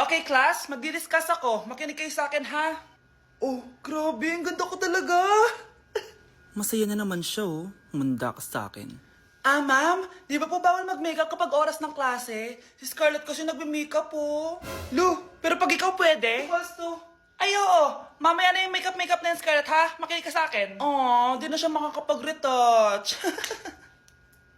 Okay, class, magdi-discuss ako. Makinig kayo sa akin, ha? Oh, grabe, ang ganda ko talaga. Masaya na naman siya, oh. Manda ka sa akin. Ah, ma'am, di ba po bawal mag-makeup kapag oras ng klase? Si Scarlett kasi nagme-makeup po. Lu, pero pag ikaw pwede? Gusto. Ay, oo. Mamaya na yung makeup na yung Scarlett, ha? Makinig ka sa akin. Aw, di na siya makakapag-retouch.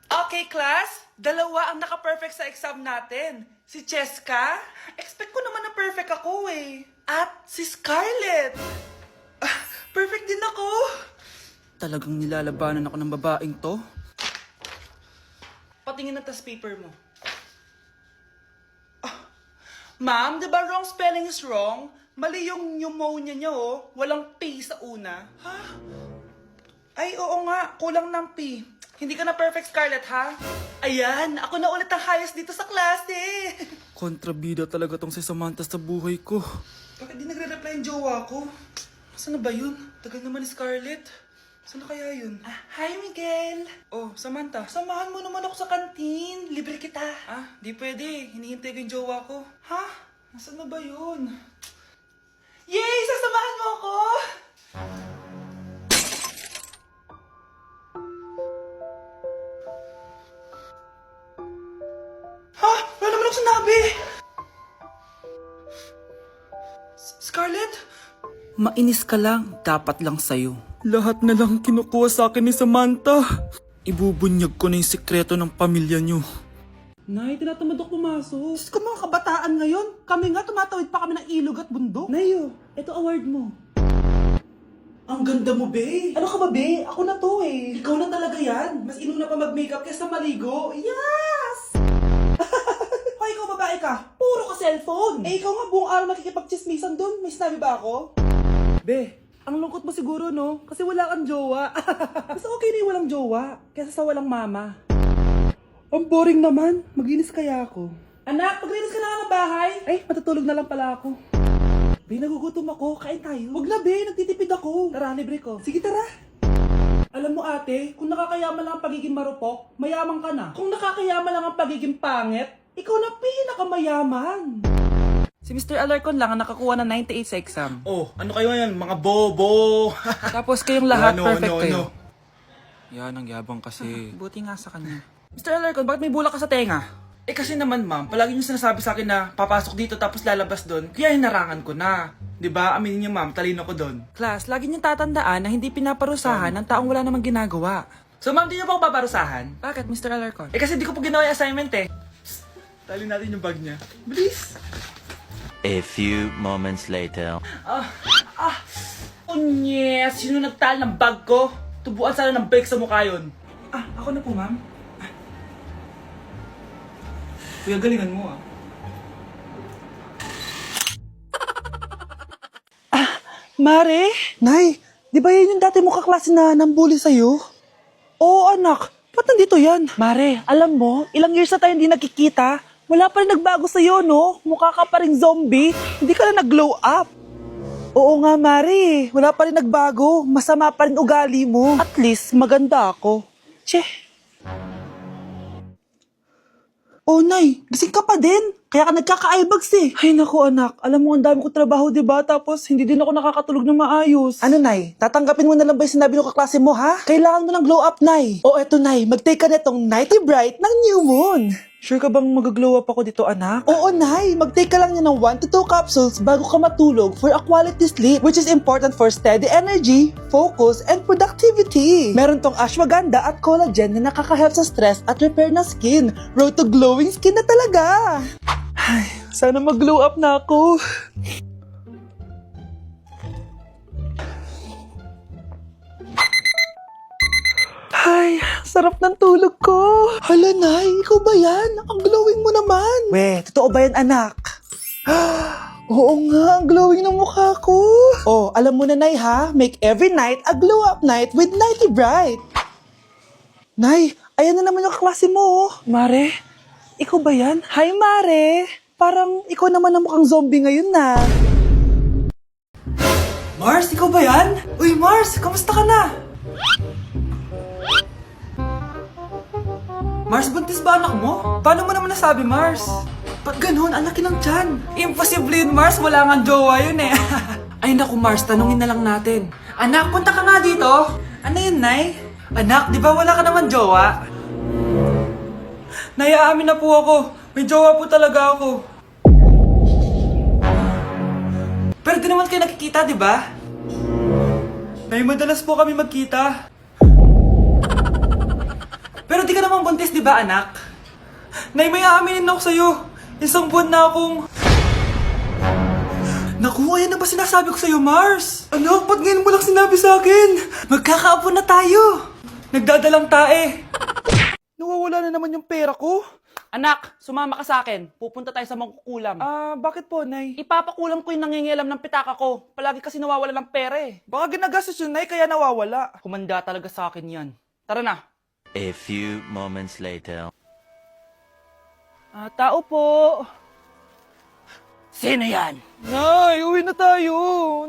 Okay, class. Dalawa ang naka-perfect sa exam natin. Si Cheska. Expect ko naman na perfect ako eh. At si Scarlett. Perfect din ako. Talagang nilalabanan ako ng babaeng to. Patingin na tas paper mo. Ma'am, di ba wrong spelling is wrong? Mali yung pneumonia niya, oh. Walang P sa una. Ha? Ay, oo nga. Kulang ng P. Hindi ka na perfect, Scarlett, ha? Ayan, ako na ulit ang highest dito sa klase. Kontrabida talaga tong si Samantha sa buhay ko. Bakit di nagre-reply yung jowa ko? Saan na ba yun? Tagal naman ni Scarlett. Saan na kaya yun? Hi, Miguel. Oh, Samantha, samahan mo naman ako sa kantin. Libre kita. Di pwede. Hinihintay ko yung jowa ko. Ha? Nasaan na ba yun? Yay! Sasamahan mo ako! Ha? Wala naman ako sinabi! Scarlett? Mainis ka lang, dapat lang sa'yo. Lahat na lang kinukuha sa akin ni Samantha. Ibubunyag ko na yung sikreto ng pamilya niyo. Nay, tinatamad ako pumasok. Diyos ko, mga kabataan ngayon. Kami nga, tumatawid pa kami ng ilog at bundok. Nayo, ito award mo. Ang ganda mo, be. Ano ka ba, be? Ako na to, eh. Ikaw na talaga yan. Mas inuna pa mag-makeup kaysa maligo. Yes! Hoy, ikaw babae ka. Puro ka cellphone. Eh, ikaw nga buong araw nakikipag-chismisan doon. May sinabi ba ako? Be, ang lungkot mo siguro, no? Kasi wala kang jowa. Mas okay na yung walang jowa kaysa sa walang mama. Ang boring naman. Maginis kaya ako. Anak, maglinis ka na nga ng bahay. Ay, matutulog na lang pala ako. Be, nagugutom ako. Kain tayo. Huwag na, be. Nagtitipid ako. Tara, libre ko. Sige, tara. Alam mo, ate, kung nakakayaman lang ang pagiging marupok, mayaman ka na. Kung nakakayaman lang ang pagiging pangit, ikaw na pinakamayaman. Si Mr. Alarcon lang ang nakakuha ng 98 sa exam. Oh, ano kayo yan? Mga bobo. Tapos kayong lahat perfect kayo. ano. Yan, ang yabang kasi. Buti nga sa kanya. Mr. Alarcon, bakit may bulak ka sa tenga? Eh kasi naman ma'am, palagi niyo sinasabi sa akin na papasok dito tapos lalabas doon, kaya hinarangan ko na. 'Di ba? Aminin niyo ma'am, talino ko doon. Class, lagi niyong tatandaan na hindi pinaparusahan ng taong wala namang ginagawa. So ma'am, di niyo pa ako paparusahan? Bakit, Mr. Alarcon? Eh kasi di ko po ginawa yung assignment eh. Psst, tali natin yung bag niya. Bilis! A few moments later. Unyes! Sino nagtal ng bag ko? Tubuan sana ng bike sa mukha yun. Ako na po ma'am. Kuya, galingan mo ah. Mare? Nay, di ba yan yung dati mo kaklase na nambuli sa'yo? Oo anak, ba't nandito yan? Mare, alam mo, ilang years na tayo hindi nakikita. Wala pa rin nagbago sa'yo, no? Mukha ka pa rin zombie. Hindi ka na nag-glow up. Oo nga, Mare. Wala pa rin nagbago. Masama pa rin ugali mo. At least, maganda ako. Che. Oh, Nay. Gising ka pa din. Kaya ka nagkaka-eyebags eh. Ay, naku anak. Alam mo, ang dami ko trabaho, diba? Tapos, hindi din ako nakakatulog ng maayos. Ano, Nay? Tatanggapin mo na lang ba yung sinabi ng kaklase mo, ha? Kailangan mo ng glow up, Nay. O, eto, Nay. Mag-take ka na itong Nighty Bright ng New Moon. Sure ka bang mag-glow up ako dito, anak? Oo, Nay. Mag-take ka lang niya ng 1 to 2 capsules bago ka matulog for a quality sleep, which is important for steady energy, focus, and productivity. Meron tong ashwagandha at collagen na nakaka-help sa stress at repair ng skin. Road to glowing skin na talaga. Ay, sana mag-glow up na ako. Ay, sarap ng tulog ko. Hala, Nay, ikaw ba yan? Ang glowing mo naman. We, totoo ba yan, anak? Oo nga, ang glowing ng mukha ko. Oh, alam mo na, Nay, ha? Make every night a glow-up night with Nighty Bright. Nay, ayan na naman yung kaklase mo. Mare, ikaw ba yan? Hi, Mare. Parang ikaw naman ang mukhang zombie ngayon na. Mars, ikaw ba yan? Uy, Mars, kamusta ka na? Mars, buntis ba anak mo? Paano mo naman nasabi, Mars? Ba't ganun? Ang laki ng tiyan. Imposible yun, Mars. Wala nga jowa yun eh. Ay naku, Mars, tanungin na lang natin. Anak, punta ka nga dito. Ano yun, Nay? Anak, di ba wala ka naman jowa? Nay, aamin na po ako. May jowa po talaga ako. Pero di naman kayo nakikita, di ba? Nay, madalas po kami magkita. Pero di ka naman buntis, di ba, anak? Nay, may aaminin ako sa'yo. Isang buwan na akong... Naku, ayan na ba sinasabi ko sa'yo, Mars? Anak, ba't ngayon mo lang sinabi sa akin? Magkakaapo na tayo. Nagdadalang tae. Nawawala na naman yung pera ko. Anak, sumama ka sa akin. Pupunta tayo sa mangkukulam. Bakit po, Nay? Ipapakulam ko yung nangingialam ng pitaka ko. Palagi kasi nawawala ng pera eh. Baka ginagastos yun, Nay, kaya nawawala. Humanda talaga sa akin yan. Tara na. A few moments later. Tao po. Sino yan? Nay, uwi na tayo.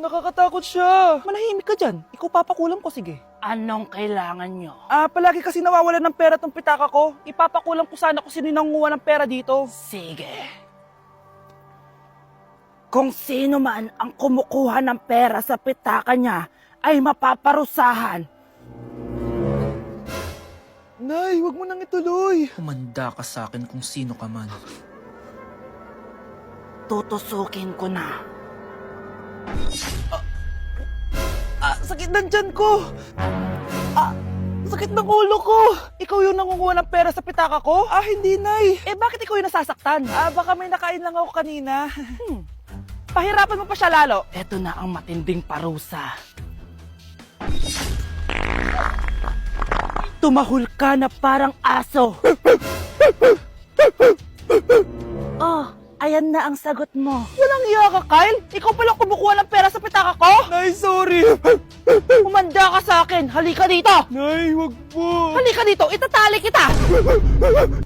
Nakakatakot siya. Manahimik ka dyan. Ikaw papakulam ko, sige. Anong kailangan nyo? Palagi kasi nawawala ng pera tong pitaka ko. Ipapakulam ko sana kung sino nanguha ng pera dito. Sige. Kung sino man ang kumukuha ng pera sa pitaka niya ay mapaparusahan. Nay, wag mo nang ituloy. Humanda ka sa akin kung sino ka man. Tutusukin ko na. Sakit ng tiyan ko. Sakit ng ulo ko. Ikaw yung nangunguha ng pera sa pitaka ko? Hindi, Nay. Bakit ikaw yung nasasaktan? Baka may nakain lang ako kanina. Pahirapan mo pa siya lalo. Ito na ang matinding parusa. Tumahol ka na parang aso. Oh, ayan na ang sagot mo. Walang iya ka, Kyle. Ikaw pala kumukuha ng pera sa pitaka ko? Nay, sorry. Umanda ka sa akin. Halika dito. Nay, wag po. Halika dito. Itatali kita.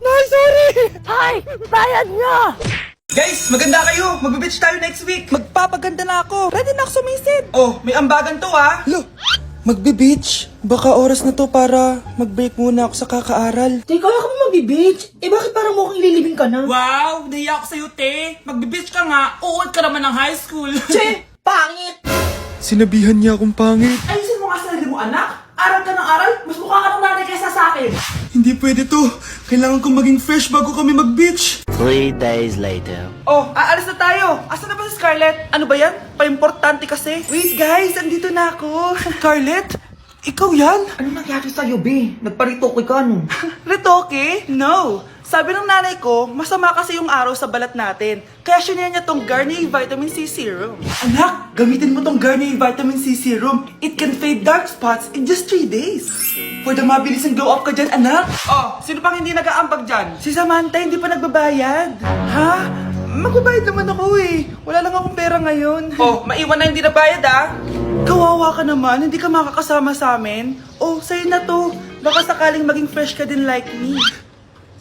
Nay, sorry. Hay, bayad niyo. Guys, maganda kayo. Magbe-beach tayo next week. Magpapaganda na ako. Ready na ako sumisid. Oh, may ambagan to Lo, magbe-beach. Baka oras na to para mag-break muna ako sa kakaaral. Teka, kaya ka mo mag-beach? Bakit parang mukhang ililibing ka na? Wow, nahiya ako sa'yo, te. Magbe-beach ka nga. Uod ka naman ng high school. Che, pangit! Sinabihan niya akong pangit. Ayusin mo nga sarili mo, anak. Aral ka ng aral. Mas mukha ka ng nanay kaysa sa akin. Hindi pwede to. Kailangan kong maging fresh bago kami mag-beach. 3 days later. Oh, aalis na tayo. Asan na ba si Scarlett? Ano ba yan? Pa-importante kasi. Wait guys, andito na ako. Scarlett? Ikaw yan? Ano nangyari sa'yo, be? Nagparitoke ka, no? Retoke? No. Sabi ng nanay ko, masama kasi yung araw sa balat natin. Kaya sinaya niya tong Garnier Vitamin C Serum. Anak, gamitin mo tong Garnier Vitamin C Serum. It can fade dark spots in just 3 days. For the mabilis and glow up ka dyan, anak. Oh, sino pang hindi nag-aambag dyan? Si Samantha hindi pa nagbabayad. Ha? Magbabayad naman ako eh. Wala lang akong pera ngayon. Oh, maiwan na hindi nabayad ah. Kawawa ka naman, hindi ka makakasama sa amin. Oh, sa'yo na to. Baka sakaling maging fresh ka din like me.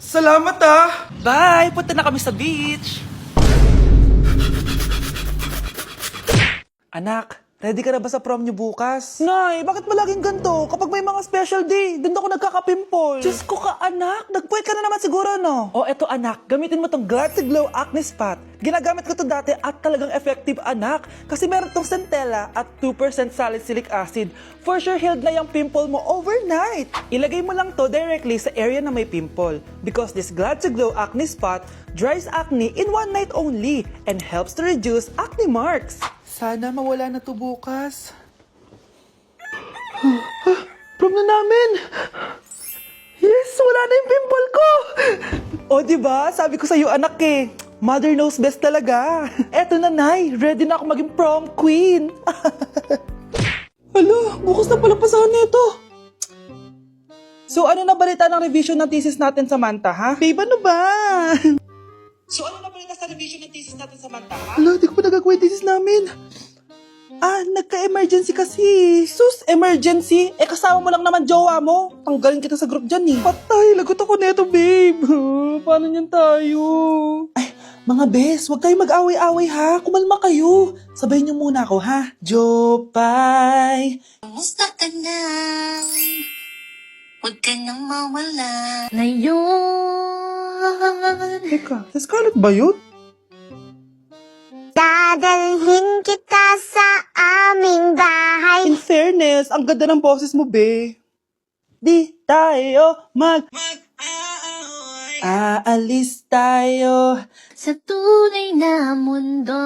Salamat ah! Bye! Punta na kami sa beach! Anak, ready ka na ba sa prom niyo bukas? Nay, bakit malaging ganito? Kapag may mga special day, doon ako nagkaka-pimple. Diyos ko ka, anak! Nagpuwet ka na naman siguro, no? Oh, eto anak, gamitin mo tong Glad to Glow Acne Spot. Ginagamit ko to dati at talagang effective, anak. Kasi meron tong centella at 2% salicylic acid. For sure, healed na yung pimple mo overnight. Ilagay mo lang to directly sa area na may pimple. Because this Glad to Glow Acne Spot dries acne in 1 night only and helps to reduce acne marks. Sana mawala na to bukas. Prom na namin! Yes, wala na yung pimple ko! O, diba? Sabi ko sa'yo, anak eh. Mother knows best talaga. Eto na, Nay. Ready na ako maging prom queen. Alo, bukas na palang pasahan nito. So, ano na balita ng revision ng thesis natin, Samantha, ha? Babe, ano ba? So, ano na balita sa revision ng thesis natin, Samantha, ha? Alo, di ko pa nagagawa yung thesis namin. Nagka-emergency kasi. Sus, emergency? Kasama mo lang naman jowa mo. Tanggalin kita sa group dyan eh. Patay, lagot ako neto, babe. Paano niyan tayo? Ay, mga bes, huwag kayo mag-away-away ha. Kumalma kayo. Sabayin niyo muna ako ha. Jopay. Kumusta ka na? Huwag ka nang mawala. Ngayon Teka, si Scarlett ba yun? Dadalhin kita sa aming bahay. In fairness, ang ganda ng boses mo, be. Di tayo aalis tayo. Sa tunay na mundo.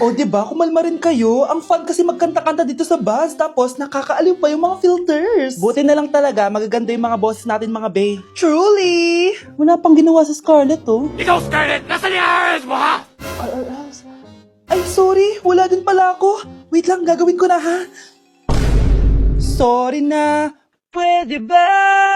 O, diba? Kumalma rin kayo. Ang fun kasi magkanta-kanta dito sa bus. Tapos, nakakaaliw pa yung mga filters. Buti na lang talaga, magaganda yung mga boses natin, mga bae. Truly! Wala pang ginawa sa Scarlett, oh. Ikaw, Scarlett! Nasaan yung RS mo, ha? Ay, sorry. Wala din pala ako. Wait lang, gagawin ko na, ha? Sorry na. Pwede ba?